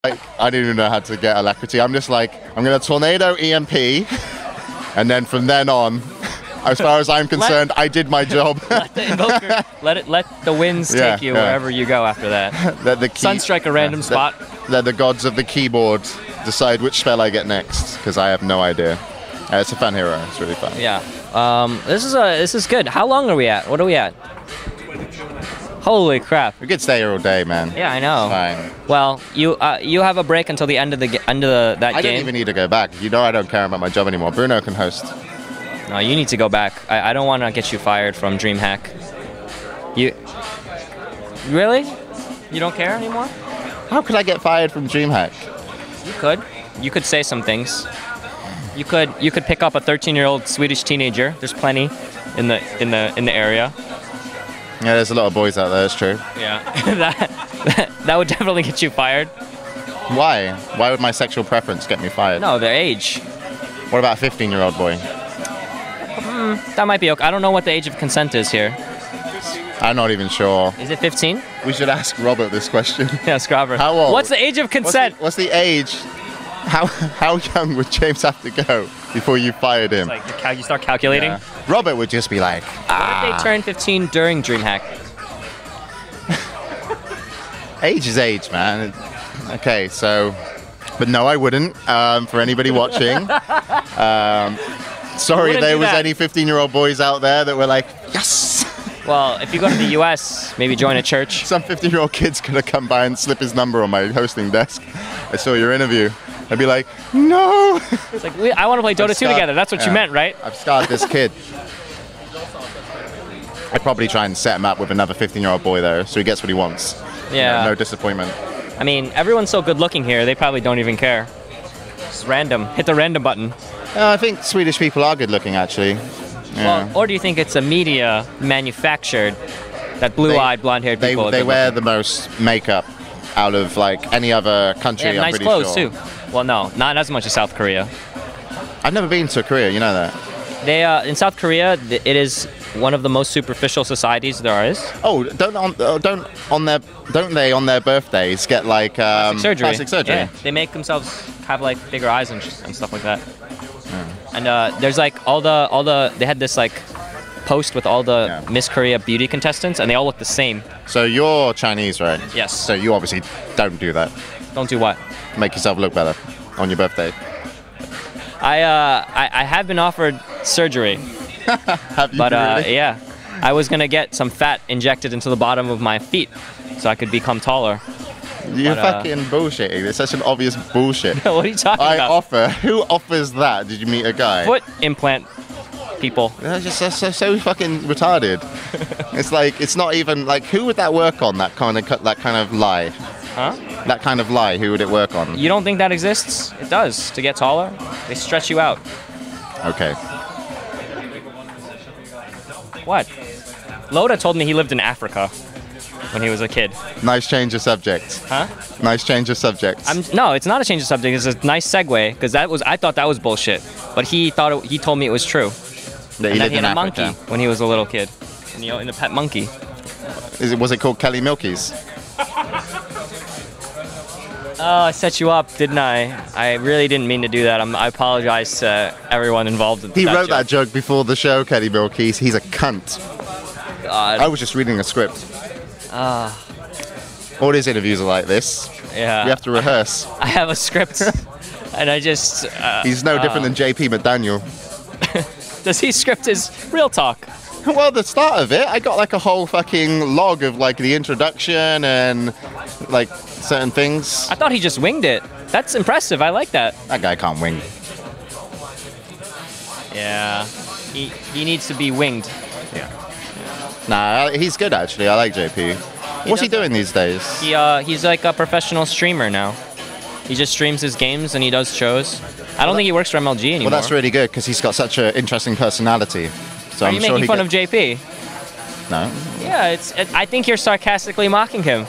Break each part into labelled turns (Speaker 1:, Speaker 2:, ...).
Speaker 1: Like, I don't even know how to get alacrity. I'm just like, I'm going to tornado EMP, and then from then on, as far as I'm concerned, I did my job.
Speaker 2: Let the invoker, let the winds take you wherever you go after that. Sunstrike a random spot.
Speaker 1: Let the gods of the keyboard decide which spell I get next, because I have no idea. It's a fun hero. It's really fun.
Speaker 2: Yeah. This is good. How long are we at? What are we at? Holy crap!
Speaker 1: We could stay here all day, man.
Speaker 2: Yeah, I know.
Speaker 1: It's fine.
Speaker 2: Well, you have a break until the end of that game.
Speaker 1: I don't even need to go back. You know I don't care about my job anymore. Bruno can host.
Speaker 2: No, you need to go back. I don't want to get you fired from DreamHack. You really? You don't care anymore?
Speaker 1: How could I get fired from DreamHack?
Speaker 2: You could. You could say some things. You could pick up a 13-year-old Swedish teenager. There's plenty in the area.
Speaker 1: Yeah, there's a lot of boys out there. It's true.
Speaker 2: Yeah, that would definitely get you fired.
Speaker 1: Why? Why would my sexual preference get me fired?
Speaker 2: No, their age.
Speaker 1: What about a 15-year-old boy?
Speaker 2: That might be okay. I don't know what the age of consent is here.
Speaker 1: I'm not even sure.
Speaker 2: Is it 15?
Speaker 1: We should ask Robert this question.
Speaker 2: Yeah, Scrabber.
Speaker 1: How old?
Speaker 2: What's the age of consent?
Speaker 1: What's the age? How young would James have to go before you fired him?
Speaker 2: It's like you start calculating.
Speaker 1: Yeah. Robert would just be like,
Speaker 2: What if they turn 15 during DreamHack?
Speaker 1: Age is age, man. Okay, so, but no, I wouldn't. For anybody watching, sorry there was any 15-year-old boys out there that were like, yes.
Speaker 2: Well, if you go to the US, maybe join a church.
Speaker 1: Some 15-year-old kid's gonna come by and slip his number on my hosting desk. I saw your interview. I'd be like, no.
Speaker 2: It's like, I want to play Dota 2 together. That's what you meant, right?
Speaker 1: I've scarred this kid. I'd probably try and set him up with another 15-year-old boy, though, so he gets what he wants.
Speaker 2: Yeah.
Speaker 1: No disappointment.
Speaker 2: I mean, everyone's so good looking here, they probably don't even care. Just random. Hit the random button.
Speaker 1: I think Swedish people are good looking, actually. Yeah.
Speaker 2: Well, or do you think it's a media manufactured that blue-eyed, blonde-haired people
Speaker 1: They wear the most makeup out of, like, any other country,
Speaker 2: they have
Speaker 1: I'm
Speaker 2: nice
Speaker 1: pretty
Speaker 2: clothes,
Speaker 1: sure.
Speaker 2: too. Well, no, not as much as South Korea.
Speaker 1: I've never been to Korea, you know that.
Speaker 2: They in South Korea, it is one of the most superficial societies there is.
Speaker 1: Oh, don't they on their birthdays get like plastic surgery?
Speaker 2: Yeah, they make themselves have like bigger eyes and stuff like that. Yeah. And there's like all the they had this like post with all the Miss Korea beauty contestants, and they all look the same.
Speaker 1: So you're Chinese, right?
Speaker 2: Yes.
Speaker 1: So you obviously don't do that.
Speaker 2: Don't do what?
Speaker 1: Make yourself look better on your birthday.
Speaker 2: I have been offered surgery.
Speaker 1: Have you?
Speaker 2: But
Speaker 1: really?
Speaker 2: yeah, I was gonna get some fat injected into the bottom of my feet so I could become taller.
Speaker 1: You're fucking bullshitting. It's such an obvious bullshit.
Speaker 2: What are you talking about?
Speaker 1: Who offers that? Did you meet a guy?
Speaker 2: Foot implant people.
Speaker 1: They're just so fucking retarded. It's like, it's not even like, who would that work on? That kind of lie.
Speaker 2: Huh?
Speaker 1: That kind of lie. Who would it work on?
Speaker 2: You don't think that exists? It does. To get taller, they stretch you out.
Speaker 1: Okay.
Speaker 2: What? Loda told me he lived in Africa when he was a kid.
Speaker 1: Nice change of subject.
Speaker 2: Huh?
Speaker 1: Nice change of subject.
Speaker 2: No, it's not a change of subject. It's a nice segue because I thought that was bullshit, but he told me it was true.
Speaker 1: That
Speaker 2: he had a monkey when he was a little kid, in the pet monkey.
Speaker 1: Was it called Kelly Milky's?
Speaker 2: Oh, I set you up, didn't I? I really didn't mean to do that. I apologize to everyone involved in that
Speaker 1: He wrote
Speaker 2: joke.
Speaker 1: that joke before the show, Kelly Milky's. He's a cunt.
Speaker 2: God.
Speaker 1: I was just reading a script. All his interviews are like this.
Speaker 2: Yeah.
Speaker 1: You have to rehearse.
Speaker 2: I have a script, and I just...
Speaker 1: He's no different than JP McDaniel.
Speaker 2: Does he script his real talk?
Speaker 1: Well, the start of it, I got like a whole fucking log of like the introduction and like certain things.
Speaker 2: I thought he just winged it. That's impressive. I like that.
Speaker 1: That guy can't wing.
Speaker 2: Yeah. He needs to be winged.
Speaker 1: Yeah. Nah, he's good actually. I like JP. What's he doing these days?
Speaker 2: He's like a professional streamer now. He just streams his games and he does shows. I don't think he works for MLG anymore.
Speaker 1: Well, that's really good because he's got such an interesting personality. So
Speaker 2: Are you making fun of JP?
Speaker 1: No.
Speaker 2: Yeah, I think you're sarcastically mocking him.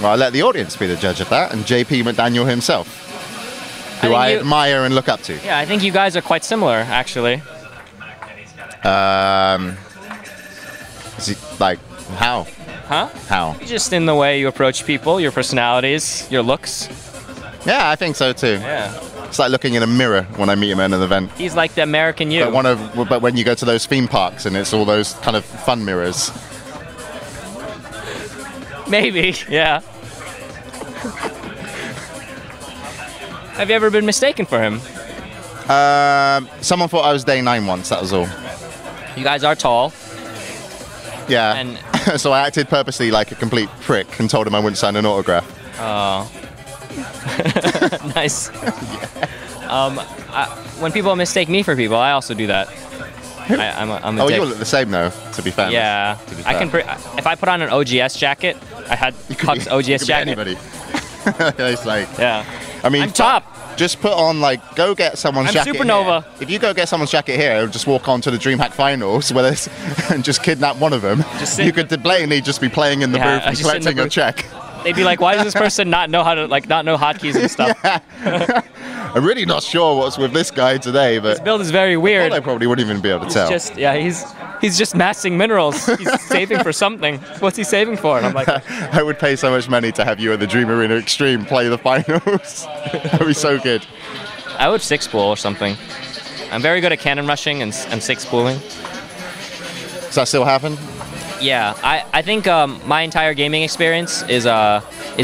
Speaker 1: Well, I let the audience be the judge of that, and JP McDaniel himself, who I admire and look up to.
Speaker 2: Yeah, I think you guys are quite similar, actually.
Speaker 1: Is he, like, how?
Speaker 2: Huh?
Speaker 1: How?
Speaker 2: Just in the way you approach people, your personalities, your looks.
Speaker 1: Yeah, I think so too.
Speaker 2: Yeah.
Speaker 1: It's like looking in a mirror when I meet him at an event.
Speaker 2: He's like the American you.
Speaker 1: But when you go to those theme parks and it's all those kind of fun mirrors.
Speaker 2: Maybe, yeah. Have you ever been mistaken for him?
Speaker 1: Someone thought I was Day 9 once, that was all.
Speaker 2: You guys are tall.
Speaker 1: Yeah.
Speaker 2: And
Speaker 1: so I acted purposely like a complete prick and told him I wouldn't sign an autograph.
Speaker 2: Oh. Nice. Yeah. When people mistake me for people, I also do that. I'm a
Speaker 1: oh,
Speaker 2: dick.
Speaker 1: you look the same though, to be fair.
Speaker 2: Yeah.
Speaker 1: To be fair.
Speaker 2: I can. If I put on an OGS jacket, I had Huck's OGS jacket.
Speaker 1: Anybody. It's like.
Speaker 2: Yeah.
Speaker 1: I mean,
Speaker 2: I'm top.
Speaker 1: Just put on go get someone's jacket.
Speaker 2: Supernova.
Speaker 1: Here. If you go get someone's jacket here, just walk on to the DreamHack finals and just kidnap one of them. You could blatantly just be playing in the booth and collecting a check.
Speaker 2: They'd be like, "Why does this person not know how to not know hotkeys and stuff?"
Speaker 1: Yeah. I'm really not sure what's with this guy today, but
Speaker 2: his build is very weird.
Speaker 1: I probably wouldn't even be able to tell.
Speaker 2: He's just massing minerals. He's saving for something. What's he saving for? And I'm like,
Speaker 1: I would pay so much money to have you at the Dream Arena Extreme play the finals. That'd be so good.
Speaker 2: I would 6-spool or something. I'm very good at cannon rushing and 6-spooling.
Speaker 1: Does that still happen?
Speaker 2: Yeah, I think my entire gaming experience is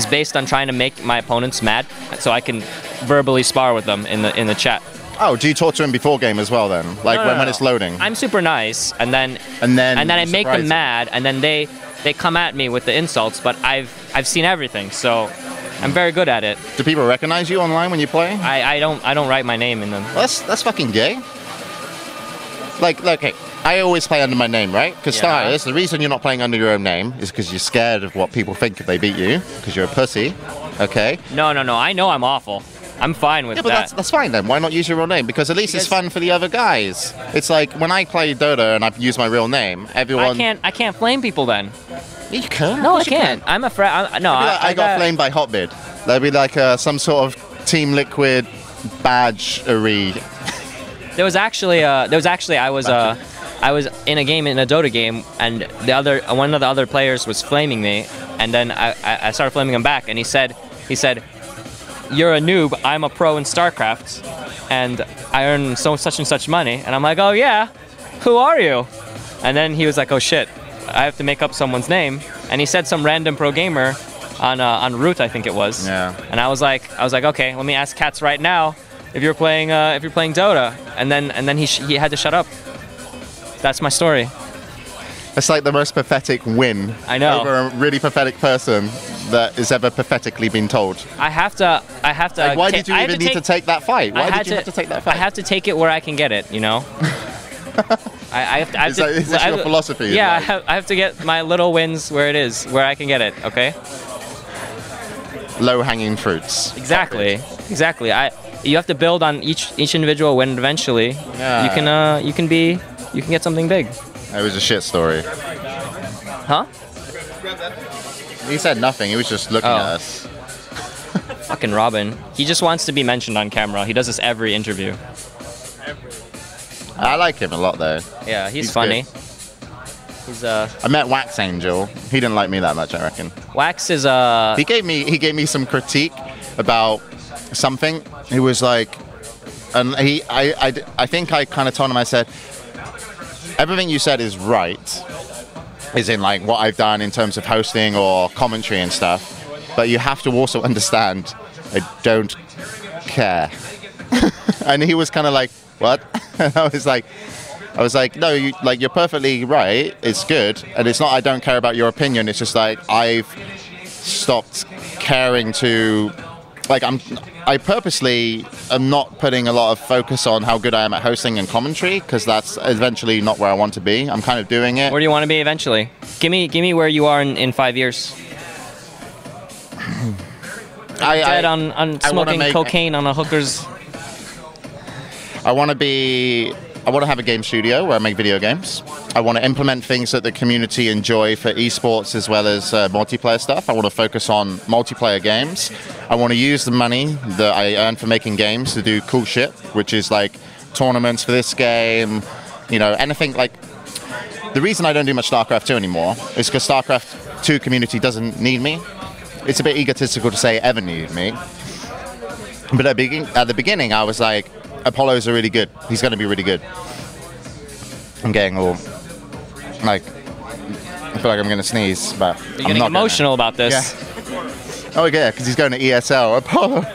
Speaker 2: based on trying to make my opponents mad, so I can verbally spar with them in the chat.
Speaker 1: Oh, do you talk to him before game as well then? Like
Speaker 2: No.
Speaker 1: when it's loading?
Speaker 2: I'm super nice, and then I make them mad, and then they come at me with the insults. But I've seen everything, so I'm very good at it.
Speaker 1: Do people recognize you online when you play?
Speaker 2: I don't write my name in them.
Speaker 1: Well, that's fucking gay. Hey, I always play under my name, right? Because starters, the reason you're not playing under your own name is because you're scared of what people think if they beat you, because you're a pussy, okay?
Speaker 2: No. I know I'm awful. I'm fine with
Speaker 1: that. Yeah, but that's fine then. Why not use your real name? Because at least it's fun for the other guys. It's like when I play Dota and I use my real name, everyone...
Speaker 2: I can't flame people then.
Speaker 1: Yeah, you can.
Speaker 2: No, I can't. I'm afraid.
Speaker 1: I got flamed by Hotbid. There'd be like some sort of Team Liquid badge-ery.
Speaker 2: There was actually I was in a game, in a Dota game, and one of the other players was flaming me, and then I started flaming him back, and he said, "You're a noob. I'm a pro in StarCraft, and I earn such and such money." And I'm like, "Oh yeah, who are you?" And then he was like, "Oh shit, I have to make up someone's name," and he said some random pro gamer on Root, I think it was.
Speaker 1: Yeah.
Speaker 2: And I was like, okay, let me ask Cats right now if you're playing Dota, and then he had to shut up. That's my story.
Speaker 1: It's like the most pathetic win.
Speaker 2: I know.
Speaker 1: Over a really pathetic person that has ever pathetically been told.
Speaker 2: I have to.
Speaker 1: Like, why did you even need to take that fight? Why did you have to take that fight?
Speaker 2: I have to take it where I can get it. You know.
Speaker 1: Is this your philosophy?
Speaker 2: Yeah, I have to get my little wins where I can get it. Okay.
Speaker 1: Low-hanging fruits.
Speaker 2: Exactly. You have to build on each individual win. Eventually, you can get something big.
Speaker 1: It was a shit story.
Speaker 2: Huh?
Speaker 1: He said nothing. He was just looking at us.
Speaker 2: Fucking Robin. He just wants to be mentioned on camera. He does this every interview.
Speaker 1: I like him a lot, though.
Speaker 2: Yeah, he's funny.
Speaker 1: Good. I met Wax Angel. He didn't like me that much, I reckon.
Speaker 2: Wax is
Speaker 1: He gave me some critique about something. He was like, and I think I kind of told him. I said, everything you said is right, is in like what I've done in terms of hosting or commentary and stuff. But you have to also understand, I don't care. And he was kind of like, what? And I was like, no, you're perfectly right. It's good, and it's not I don't care about your opinion. It's just like I've stopped caring to, like I purposely am not putting a lot of focus on how good I am at hosting and commentary, because that's eventually not where I want to be. I'm kind of doing it.
Speaker 2: Where do you want to be eventually? Give me where you are in 5 years. Dead on smoking cocaine on a hooker's.
Speaker 1: I want to have a game studio where I make video games. I want to implement things that the community enjoy for esports as well as multiplayer stuff. I want to focus on multiplayer games. I want to use the money that I earn for making games to do cool shit, which is like tournaments for this game, anything like... The reason I don't do much StarCraft 2 anymore is because StarCraft 2 community doesn't need me. It's a bit egotistical to say ever need me. But at the beginning, I was like, Apollo's really good. He's going to be really good. I'm getting all, like, I feel like I'm going to sneeze, but
Speaker 2: you're getting emotional about this.
Speaker 1: Yeah. Oh, yeah, because he's going to ESL. Apollo.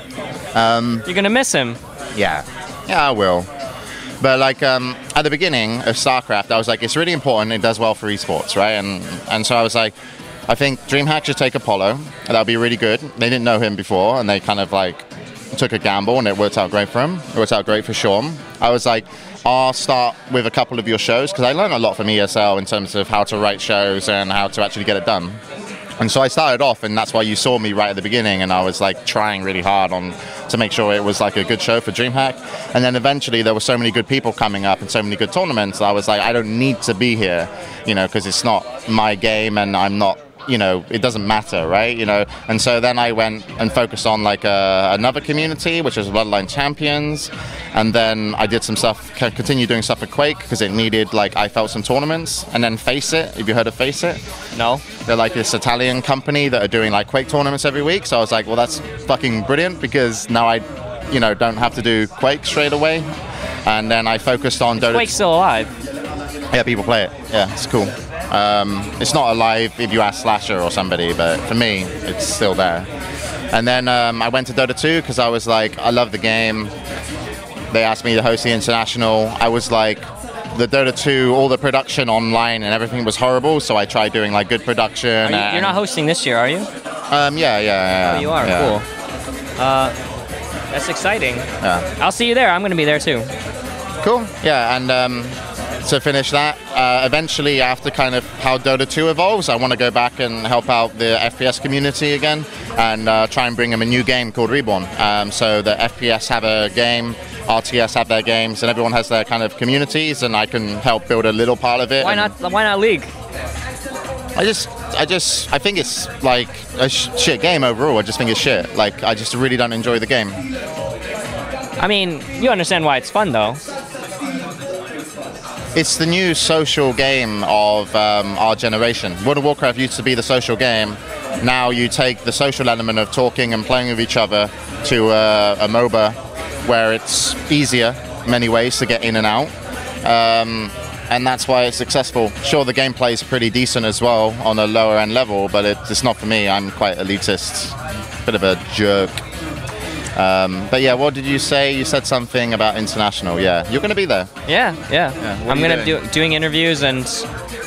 Speaker 2: You're going to miss him.
Speaker 1: Yeah. Yeah, I will. But, like, at the beginning of StarCraft, I was like, it's really important. It does well for esports, right? And so I was like, I think DreamHack should take Apollo. That would be really good. They didn't know him before, and they kind of, like, took a gamble, and it worked out great for him. It worked out great for Sean. I was like, I'll start with a couple of your shows, because I learned a lot from ESL in terms of how to write shows and how to actually get it done. And so I started off, and that's why you saw me right at the beginning, and I was like trying really hard to make sure it was like a good show for DreamHack. And then eventually there were so many good people coming up and so many good tournaments, I was like, I don't need to be here, because it's not my game, and I'm not, it doesn't matter, right? And so then I went and focused on like another community, which was Bloodline Champions. And then I did some stuff, continued doing stuff for Quake, because it needed, like, I felt some tournaments. And then Face It, have you heard of Face It?
Speaker 2: No.
Speaker 1: They're like this Italian company that are doing like Quake tournaments every week. So I was like, well, that's fucking brilliant, because now I, don't have to do Quake straight away. And then I focused on Dota.
Speaker 2: Quake's still alive.
Speaker 1: Yeah, people play it. Yeah, it's cool. It's not alive if you ask Slasher or somebody, but for me, it's still there. And then I went to Dota 2 because I was like, I love the game. They asked me to host the International. I was like, the Dota 2, all the production online and everything was horrible, so I tried doing like good production.
Speaker 2: You're not hosting this year, are you?
Speaker 1: Yeah.
Speaker 2: Oh, you are?
Speaker 1: Yeah.
Speaker 2: Cool. That's exciting.
Speaker 1: Yeah.
Speaker 2: I'll see you there. I'm going to be there too.
Speaker 1: Cool. Yeah, and to finish that, eventually after kind of how Dota 2 evolves, I want to go back and help out the FPS community again and try and bring them a new game called Reborn. So the FPS have a game, RTS have their games, and everyone has their kind of communities, and I can help build a little part of it.
Speaker 2: Why not League?
Speaker 1: I think it's like a shit game overall. I just think it's shit. Like, I just really don't enjoy the game.
Speaker 2: I mean, you understand why it's fun though.
Speaker 1: It's the new social game of our generation. World of Warcraft used to be the social game. Now you take the social element of talking and playing with each other to a MOBA where it's easier in many ways to get in and out. And that's why it's successful. Sure, the gameplay is pretty decent as well on a lower end level, but it's not for me. I'm quite elitist, bit of a jerk. But yeah, what did you say? You said something about International. Yeah, you're going to be there.
Speaker 2: Yeah. I'm going to be doing interviews and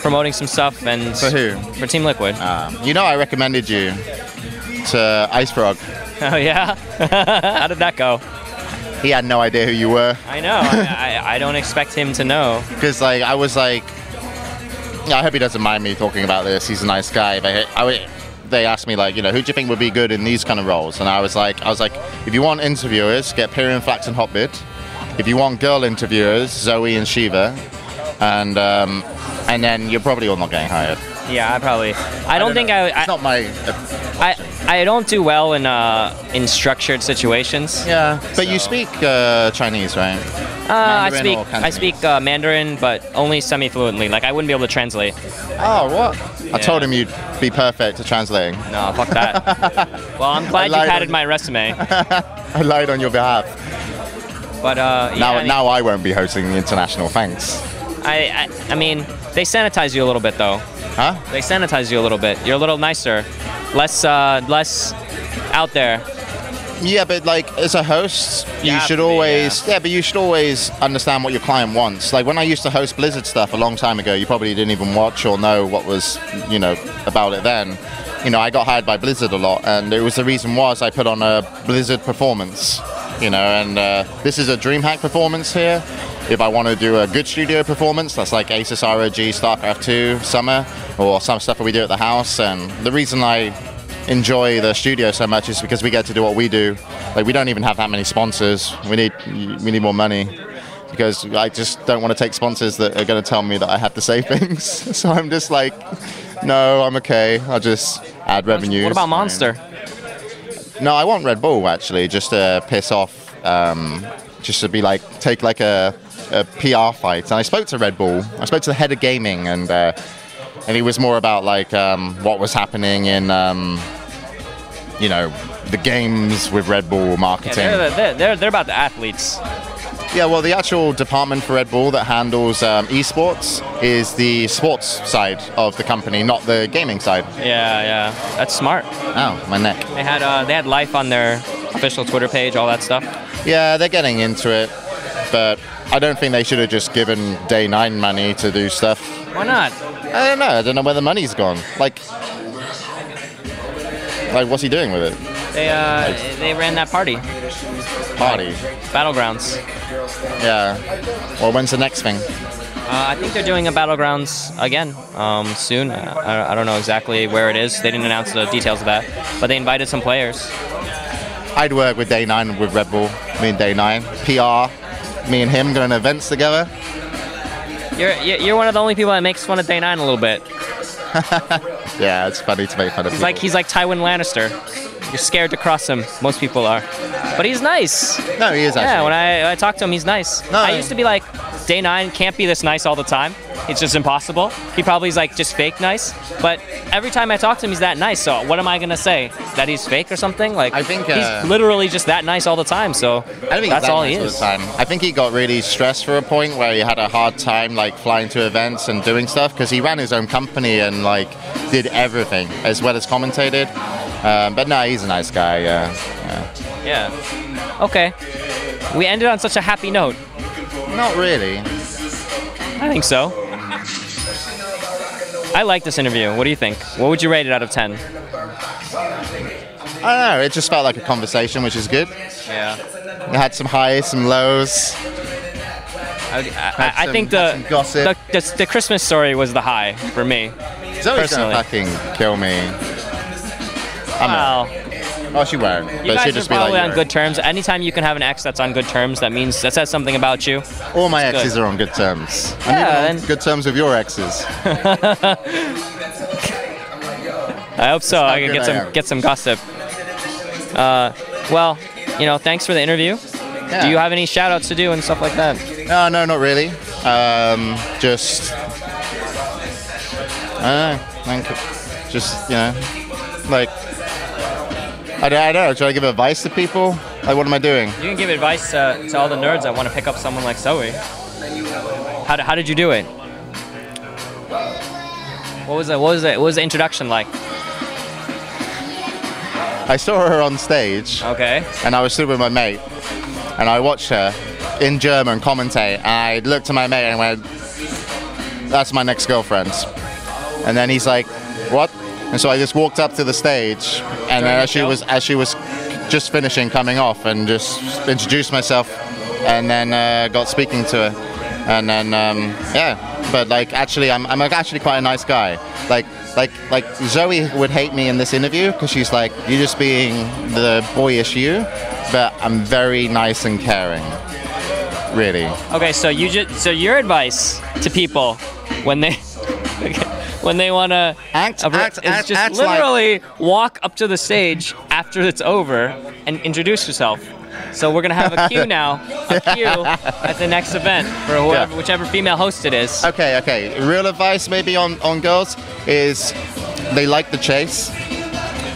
Speaker 2: promoting some stuff. And
Speaker 1: for who?
Speaker 2: For Team Liquid.
Speaker 1: I recommended you to Ice Frog.
Speaker 2: Oh yeah? How did that go?
Speaker 1: He had no idea who you were.
Speaker 2: I know. I don't expect him to know.
Speaker 1: Because like I was like, I hope he doesn't mind me talking about this. He's a nice guy. But they asked me like, who do you think would be good in these kind of roles? And I was like, if you want interviewers, get Pyrian Flax and Hotbit. If you want girl interviewers, Zoe and Shiva, and then you're probably all not getting hired.
Speaker 2: Yeah, I don't think
Speaker 1: it's not my.
Speaker 2: I don't do well in structured situations.
Speaker 1: Yeah, but you speak Chinese, right?
Speaker 2: I speak Mandarin, but only semi-fluently. Like I wouldn't be able to translate.
Speaker 1: Oh, what? Yeah. I told him you'd be perfect at translating.
Speaker 2: No, fuck that. Well, I'm glad you padded my resume.
Speaker 1: I lied on your behalf.
Speaker 2: But
Speaker 1: now I won't be hosting the International. Thanks.
Speaker 2: I mean, they sanitize you a little bit though.
Speaker 1: Huh?
Speaker 2: They sanitize you a little bit. You're a little nicer, less out there.
Speaker 1: Yeah, but like as a host, you should always but you should always understand what your client wants. Like when I used to host Blizzard stuff a long time ago, you probably didn't even watch or know what was about it then. I got hired by Blizzard a lot, and it was the reason was I put on a Blizzard performance. And this is a DreamHack performance here. If I want to do a good studio performance, that's like Asus ROG, StarCraft 2, Summer, or some stuff that we do at the house. And the reason I enjoy the studio so much is because we get to do what we do. Like we don't even have that many sponsors. We need more money because I just don't want to take sponsors that are going to tell me that I have to say things. So I'm just like, no, I'm okay. I'll just add revenue.
Speaker 2: What about Monster?
Speaker 1: No, I want Red Bull actually, just to piss off, just to be like, take like a PR fight. And I spoke to Red Bull. I spoke to the head of gaming, and and he was more about like what was happening in you know, the games with Red Bull marketing.
Speaker 2: Yeah, they're about the athletes.
Speaker 1: Yeah, well, the actual department for Red Bull that handles esports is the sports side of the company, not the gaming side.
Speaker 2: Yeah, that's smart.
Speaker 1: Oh, my neck.
Speaker 2: They had life on their official Twitter page, all that stuff.
Speaker 1: Yeah, they're getting into it, but I don't think they should have just given Day 9 money to do stuff.
Speaker 2: Why not?
Speaker 1: I don't know. I don't know where the money's gone. Like what's he doing with it?
Speaker 2: They ran that party. Battlegrounds.
Speaker 1: Yeah. Well, when's the next thing?
Speaker 2: I think they're doing a Battlegrounds again soon. I don't know exactly where it is. They didn't announce the details of that, but they invited some players.
Speaker 1: I'd work with Day 9 with Red Bull. Me and Day 9. PR. Me and him going to events together.
Speaker 2: You're one of the only people that makes fun of Day 9 a little bit.
Speaker 1: Yeah, it's funny to make fun of people.
Speaker 2: He's like Tywin Lannister. You're scared to cross him. Most people are. But he's nice.
Speaker 1: No, he is actually.
Speaker 2: Yeah, when I talk to him, he's nice.
Speaker 1: No.
Speaker 2: I used to be like, Day 9 can't be this nice all the time. It's just impossible. He probably is like just fake nice. But every time I talk to him, he's that nice. So what am I going to say? That he's fake or something? Like,
Speaker 1: I think
Speaker 2: he's literally just that nice all the time. So
Speaker 1: I think
Speaker 2: that's all
Speaker 1: nice
Speaker 2: he
Speaker 1: all
Speaker 2: is.
Speaker 1: the time. I think he got really stressed for a point where he had a hard time like flying to events and doing stuff because he ran his own company and like did everything as well as commentated. But no, he's a nice guy.
Speaker 2: Yeah. Okay. We ended on such a happy note.
Speaker 1: Not really.
Speaker 2: I think so. I like this interview. What do you think? What would you rate it out of 10?
Speaker 1: I don't know. It just felt like a conversation, which is good.
Speaker 2: Yeah.
Speaker 1: It had some highs, some lows.
Speaker 2: I think
Speaker 1: some gossip.
Speaker 2: the Christmas story was the high for me.
Speaker 1: Zoe's
Speaker 2: personally.
Speaker 1: gonna fucking kill me.
Speaker 2: Well,
Speaker 1: Oh, she won't.
Speaker 2: you
Speaker 1: But
Speaker 2: guys
Speaker 1: she'll
Speaker 2: are
Speaker 1: just be
Speaker 2: probably
Speaker 1: like,
Speaker 2: on
Speaker 1: "Yo."
Speaker 2: good terms. Anytime you can have an ex that's on good terms, that says something about you.
Speaker 1: All my
Speaker 2: It's
Speaker 1: exes
Speaker 2: good.
Speaker 1: are on good terms.
Speaker 2: Yeah,
Speaker 1: I'm even
Speaker 2: then-
Speaker 1: on good terms with your exes.
Speaker 2: I hope so. I can
Speaker 1: good I am.
Speaker 2: get some gossip. Well, thanks for the interview.
Speaker 1: Yeah.
Speaker 2: Do you have any shout outs to do and stuff like that?
Speaker 1: No, not really. Just, I don't know. Just, like, I don't know. Should I give advice to people? Like, what am I doing?
Speaker 2: You can give advice to all the nerds that want to pick up someone like Zoe. How did you do it? What was the introduction like?
Speaker 1: I saw her on stage,
Speaker 2: Okay.
Speaker 1: and I was stood with my mate, and I watched her in German commentate, and I looked at my mate and went, "That's my next girlfriend." And then he's like, "What?" And so I just walked up to the stage, and then as she was just finishing coming off, and just introduced myself, and then got speaking to her, and then yeah. But like, actually, I'm actually quite a nice guy. Like Zoe would hate me in this interview because she's like, "You're just being the boyish you," but I'm very nice and caring. Really.
Speaker 2: Okay, so your advice to people when they want to
Speaker 1: Act
Speaker 2: is just
Speaker 1: act
Speaker 2: literally walk up to the stage after it's over and introduce yourself. So we're gonna have a queue now, at the next event for whichever female host it is.
Speaker 1: Okay. Real advice maybe on girls is they like the chase,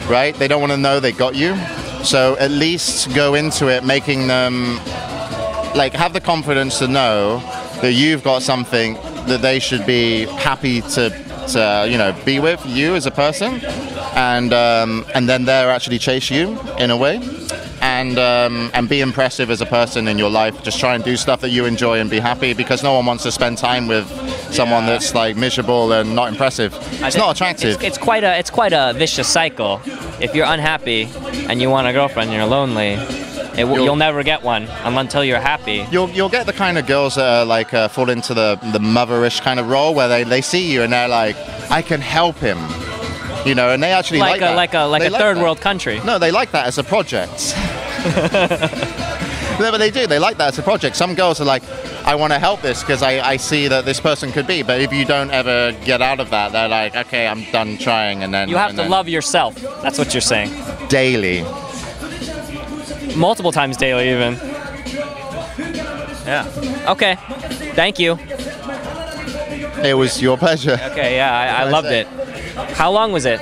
Speaker 1: right? They don't want to know they got you. So at least go into it making them like have the confidence to know that you've got something that they should be happy to be with you as a person, and then they'll actually chase you in a way. And be impressive as a person in your life. Just try and do stuff that you enjoy and be happy, because no one wants to spend time with someone that's like miserable and not impressive. It's not attractive.
Speaker 2: It's quite a vicious cycle. If you're unhappy and you want a girlfriend and you're lonely, you'll never get one until you're happy.
Speaker 1: You'll get the kind of girls that are like fall into the motherish kind of role where they see you and they're like, I can help him. And they actually like that.
Speaker 2: Like a third world country.
Speaker 1: No, they like that as a project. No, but they do. They like that as a project. Some girls are like, I want to help this because I see that this person could be. But if you don't ever get out of that, they're like, okay, I'm done trying. And then
Speaker 2: you have to love yourself. That's what you're saying.
Speaker 1: Daily.
Speaker 2: Multiple times daily, even. Yeah. Okay. Thank you.
Speaker 1: It was your pleasure.
Speaker 2: Okay, yeah, I loved it. How long was it?